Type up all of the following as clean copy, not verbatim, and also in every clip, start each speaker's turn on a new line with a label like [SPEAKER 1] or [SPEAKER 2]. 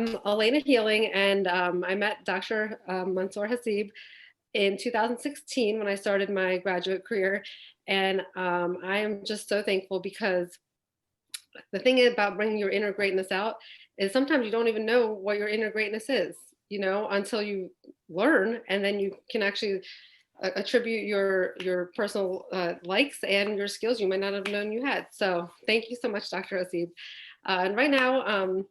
[SPEAKER 1] I'm Elena Healing, and I met Dr. Mansur Hasib in 2016 when I started my graduate career. And I am just so thankful because the thing about bringing your inner greatness out is sometimes you don't even know what your inner greatness is, until you learn, and then you can actually attribute your personal likes and your skills you might not have known you had. So thank you so much, Dr. Hasib. And right now,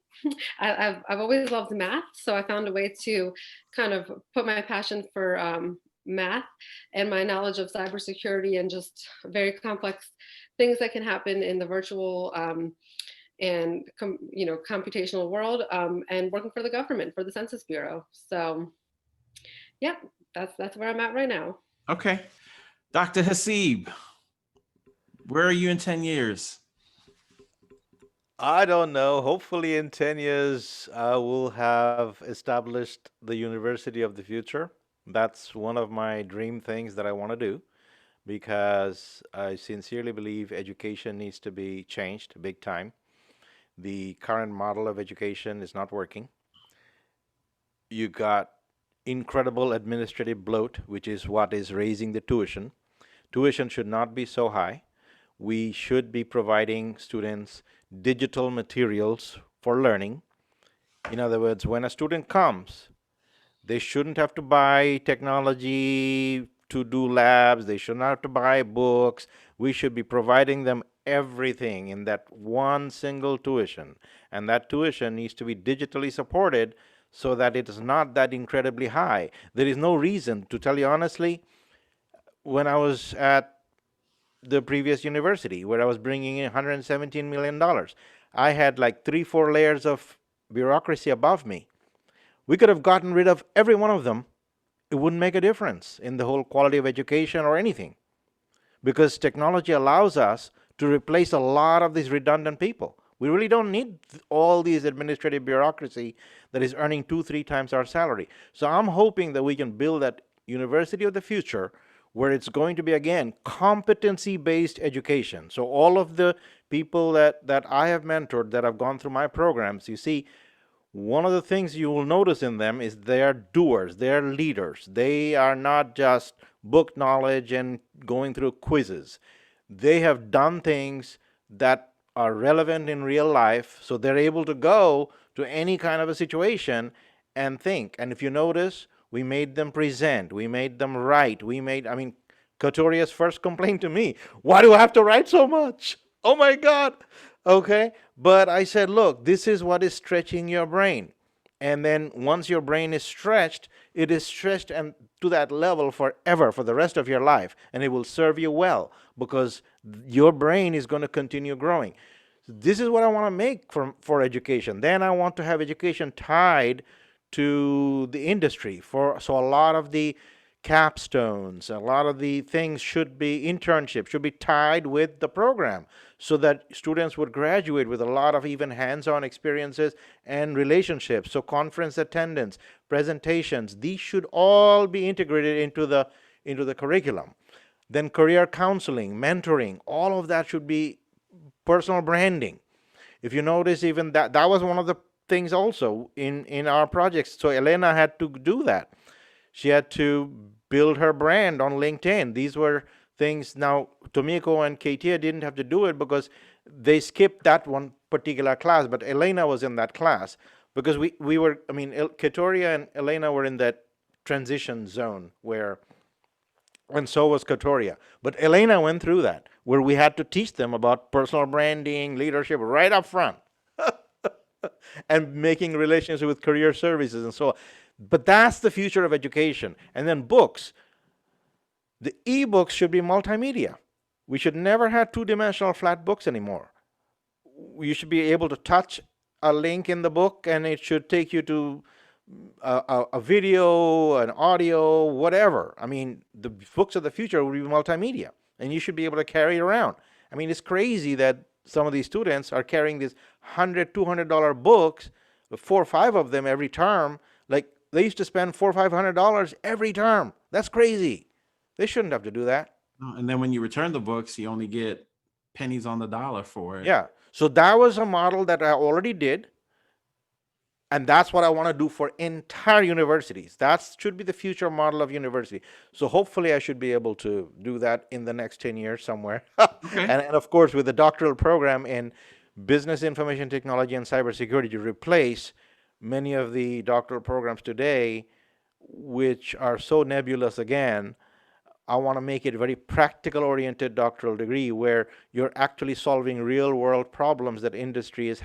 [SPEAKER 1] I've always loved math, so I found a way to kind of put my passion for math and my knowledge of cybersecurity and just very complex things that can happen in the virtual and computational world, and working for the government, for the Census Bureau. So, yeah, that's where I'm at right now.
[SPEAKER 2] Okay, Dr. Hasib, where are you in 10 years?
[SPEAKER 3] I don't know. Hopefully, in 10 years, I will have established the university of the future. That's one of my dream things that I want to do because I sincerely believe education needs to be changed big time. The current model of education is not working. You got incredible administrative bloat, which is what is raising the tuition. Tuition should not be so high. We should be providing students digital materials for learning. In other words, when a student comes, they shouldn't have to buy technology to do labs. They shouldn't have to buy books. We should be providing them everything in that one single tuition. And that tuition needs to be digitally supported so that it is not that incredibly high. There is no reason, to tell you honestly, when I was at the previous university where I was bringing in $117 million, I had like 3-4 layers of bureaucracy above me. We could have gotten rid of every one of them. It wouldn't make a difference in the whole quality of education or anything, because technology allows us to replace a lot of these redundant people. We really don't need all these administrative bureaucracy that is earning 2-3 times our salary. So I'm hoping that we can build that university of the future where it's going to be, again, competency-based education. So all of the people that I have mentored that have gone through my programs, you see, one of the things you will notice in them is they are doers, they are leaders. They are not just book knowledge and going through quizzes. They have done things that are relevant in real life, so they're able to go to any kind of a situation and think. And if you notice, we made them present, we made them write, Katoria's first complaint to me, why do I have to write so much? Oh my God. Okay. But I said, look, this is what is stretching your brain. And then once your brain is stretched, it is stretched and to that level forever, for the rest of your life. And it will serve you well because your brain is going to continue growing. So this is what I want to make for education. Then I want to have education tied to the industry. So a lot of the capstones, a lot of the things should be internships, should be tied with the program so that students would graduate with a lot of even hands-on experiences and relationships. So conference attendance, presentations, these should all be integrated into the curriculum. Then career counseling, mentoring, all of that should be personal branding. If you notice, even that was one of the things also in our projects. So Elena had to do that. She had to build her brand on LinkedIn. These were things. Now, Tomiko and Katia didn't have to do it because they skipped that one particular class, but Elena was in that class because we were, Katoria and Elena were in that transition zone and so was Katoria. But Elena went through that, where we had to teach them about personal branding, leadership right up front, and making relations with career services and so on. But that's the future of education. And then books. The e-books should be multimedia. We should never have two-dimensional flat books anymore. You should be able to touch a link in the book and it should take you to a video, an audio, whatever. The books of the future will be multimedia and you should be able to carry it around. It's crazy that some of these students are carrying these $100, $200 books, 4 or 5 of them every term. Like, they used to spend $400 or $500 every term. That's crazy. They shouldn't have to do that.
[SPEAKER 2] And then when you return the books, you only get pennies on the dollar for it.
[SPEAKER 3] Yeah. So that was a model that I already did. And that's what I want to do for entire universities. That should be the future model of university. So hopefully I should be able to do that in the next 10 years somewhere.
[SPEAKER 2] Okay.
[SPEAKER 3] And of course, with the doctoral program in business information technology and cybersecurity to replace many of the doctoral programs today, which are so nebulous again, I want to make it a very practical oriented doctoral degree where you're actually solving real world problems that industry is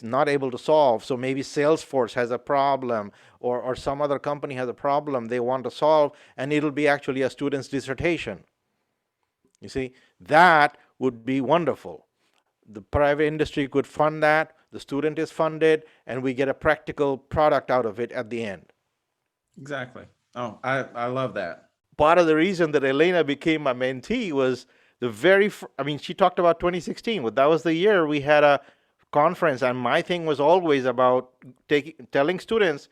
[SPEAKER 3] not able to solve. So maybe Salesforce has a problem, or some other company has a problem they want to solve, and it'll be actually a student's dissertation. You see, that would be wonderful. The private industry could fund that, the student is funded, and we get a practical product out of it at the end.
[SPEAKER 2] Exactly. Oh, I love that.
[SPEAKER 3] Part of the reason that Elena became my mentee was I mean, she talked about 2016, but that was the year we had a conference, and my thing was always about telling students,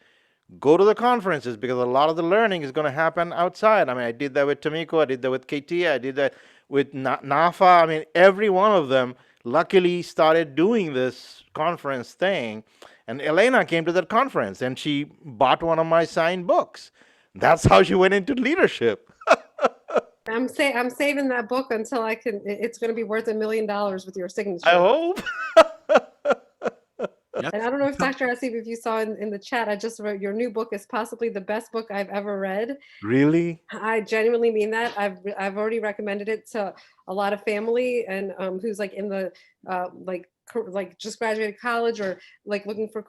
[SPEAKER 3] go to the conferences, because a lot of the learning is going to happen outside. I mean, I did that with Tomiko, I did that with KT, I did that with NAFA. I mean, every one of them luckily started doing this conference thing. And Elena came to that conference and she bought one of my signed books. That's how she went into leadership.
[SPEAKER 1] I'm saving that book until I can. It's going to be worth $1 million with your signature.
[SPEAKER 3] I hope.
[SPEAKER 2] Yes.
[SPEAKER 1] And I don't know if Dr. Hasib, if you saw in the chat, I just wrote your new book is possibly the best book I've ever read.
[SPEAKER 3] Really?
[SPEAKER 1] I genuinely mean that. I've already recommended it to a lot of family and who's like in the like just graduated college or like looking for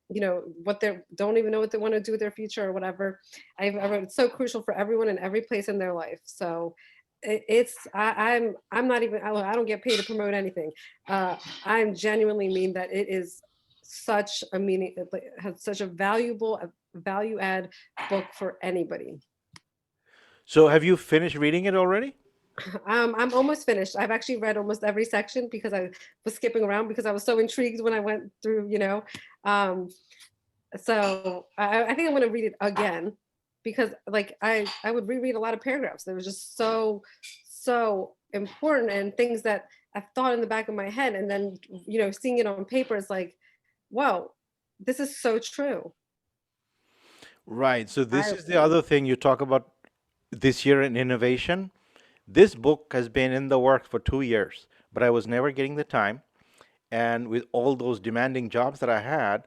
[SPEAKER 1] you know what they don't even know what they want to do with their future or whatever. I wrote it's so crucial for everyone in every place in their life. So I'm not even I don't get paid to promote anything. I'm genuinely mean that it is such a meaning, it has such a valuable value add book for anybody.
[SPEAKER 3] So have you finished reading it already?
[SPEAKER 1] I'm almost finished. I've actually read almost every section because I was skipping around because I was so intrigued when I went through, you know. So I think I'm going to read it again because like I would reread a lot of paragraphs. They were just so important and things that I've thought in the back of my head. And then, you know, seeing it on paper is like, whoa, this is so true.
[SPEAKER 3] Right. So this is the other thing you talk about this year in innovation. This book has been in the works for 2 years, but I was never getting the time. And with all those demanding jobs that I had,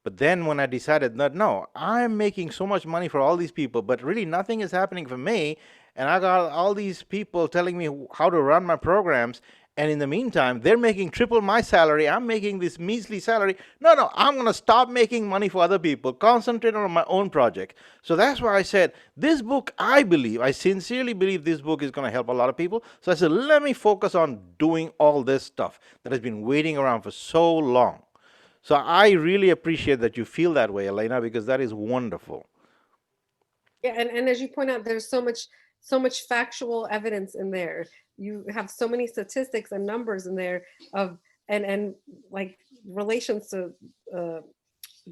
[SPEAKER 3] but then when I decided that, no, I'm making so much money for all these people, but really nothing is happening for me. And I got all these people telling me how to run my programs. And in the meantime, they're making triple my salary. I'm making this measly salary. No, I'm going to stop making money for other people, concentrate on my own project. So that's why I said, this book, I sincerely believe this book is going to help a lot of people. So I said, let me focus on doing all this stuff that has been waiting around for so long. So I really appreciate that you feel that way, Elena, because that is wonderful.
[SPEAKER 1] Yeah, and as you point out, there's so much factual evidence in there. You have so many statistics and numbers in there of and like relations to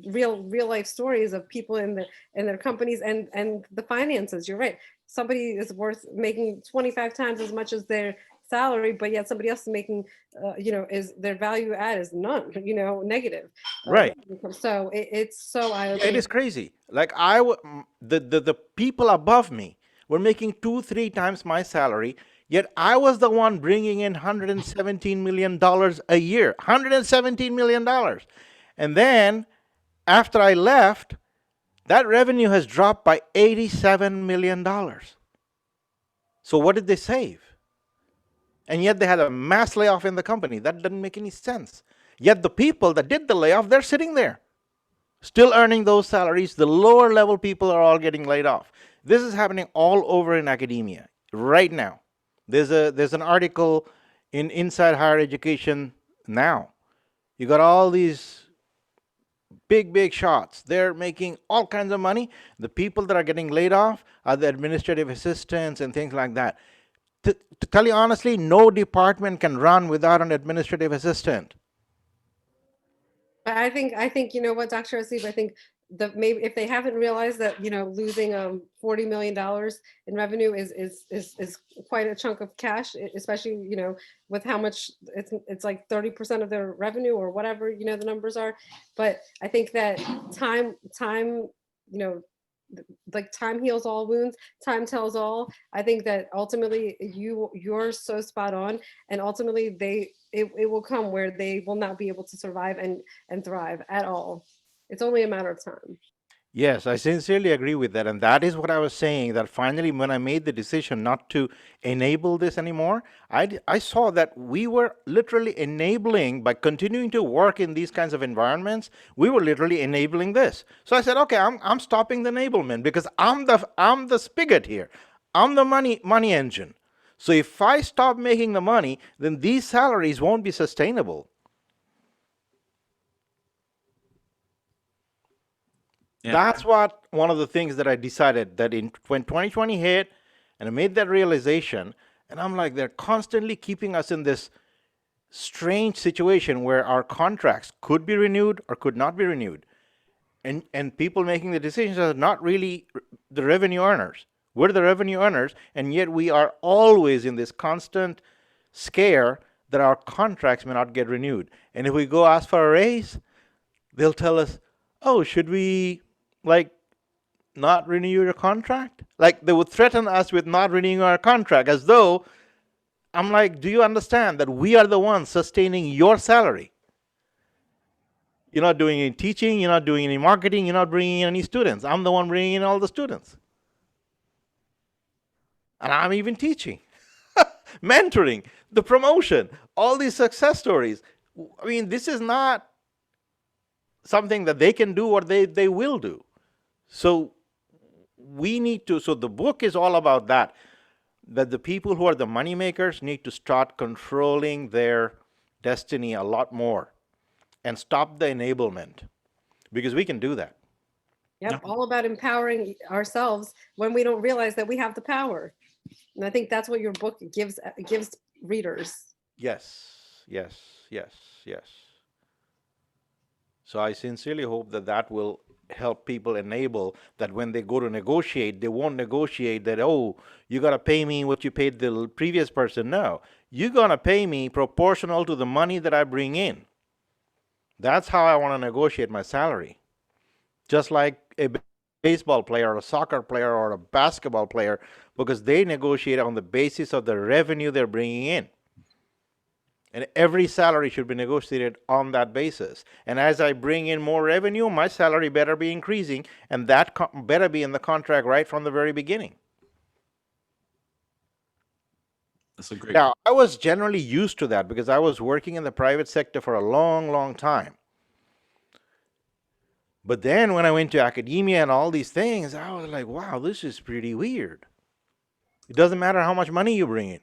[SPEAKER 1] real life stories of people in their companies and the finances. You're right. Somebody is worth making 25 times as much as their salary, but yet somebody else is making, you know, is their value add is none, you know, negative.
[SPEAKER 3] Right.
[SPEAKER 1] So it's so
[SPEAKER 3] It is crazy. Like the people above me were making 2-3 times my salary, yet I was the one bringing in $117 million a year. $117 million. And then after I left, that revenue has dropped by $87 million. So what did they save? And yet they had a mass layoff in the company. That doesn't make any sense. Yet the people that did the layoff, they're sitting there, still earning those salaries. The lower level people are all getting laid off. This is happening all over in academia right now. There's an article in Inside Higher Education now. You got all these big shots. They're making all kinds of money. The people that are getting laid off are the administrative assistants and things like that. To tell you honestly, no department can run without an administrative assistant.
[SPEAKER 1] I think you know what, Dr. Hasib, I think maybe if they haven't realized that, losing $40 million in revenue is quite a chunk of cash, especially, with how much it's like 30% of their revenue or whatever, the numbers are. But I think that time, like time heals all wounds, time tells all. I think that ultimately you're so spot on, and ultimately it will come where they will not be able to survive and thrive at all. It's only a matter of time.
[SPEAKER 3] Yes, I sincerely agree with that. And that is what I was saying, that finally, when I made the decision not to enable this anymore, I saw that we were literally enabling, by continuing to work in these kinds of environments, we were literally enabling this. So I said, okay, I'm stopping the enablement, because I'm the spigot here. I'm the money engine. So if I stop making the money, then these salaries won't be sustainable.
[SPEAKER 2] Yeah.
[SPEAKER 3] That's what one of the things that I decided, that when 2020 hit and I made that realization, and I'm like, they're constantly keeping us in this strange situation where our contracts could be renewed or could not be renewed. And people making the decisions are not really the revenue earners. We're the revenue earners, and yet we are always in this constant scare that our contracts may not get renewed. And if we go ask for a raise, they'll tell us, oh, should we not renew your contract? Like they would threaten us with not renewing our contract, as though, I'm like, do you understand that we are the ones sustaining your salary? You're not doing any teaching, you're not doing any marketing, you're not bringing in any students. I'm the one bringing in all the students. And I'm even teaching, mentoring, the promotion, all these success stories. I mean, this is not something that they can do or they will do. So we need to, so the book is all about that the people who are the money makers need to start controlling their destiny a lot more and stop the enablement, because we can do that.
[SPEAKER 1] Yep,
[SPEAKER 2] Yeah.
[SPEAKER 1] all about empowering ourselves when we don't realize that we have the power. And I think that's what your book gives readers.
[SPEAKER 3] Yes, yes, yes, yes. So I sincerely hope that that will help people enable that when they go to negotiate, they won't negotiate that, oh, you got to pay me what you paid the previous person. No, you're going to pay me proportional to the money that I bring in. That's how I want to negotiate my salary. Just like a baseball player or a soccer player or a basketball player, because they negotiate on the basis of the revenue they're bringing in. And every salary should be negotiated on that basis. And as I bring in more revenue, my salary better be increasing, and that better be in the contract right from the very beginning.
[SPEAKER 2] That's a great.
[SPEAKER 3] Now, I was generally used to that because I was working in the private sector for a long, long time. But then when I went to academia and all these things, I was like, wow, this is pretty weird. It doesn't matter how much money you bring in.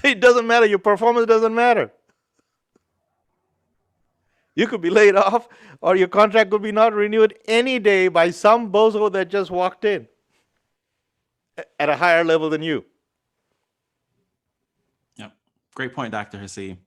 [SPEAKER 3] It doesn't matter. Your performance doesn't matter. You could be laid off, or your contract could be not renewed any day by some bozo that just walked in at a higher level than you.
[SPEAKER 2] Yeah. Great point, Dr. Hasib.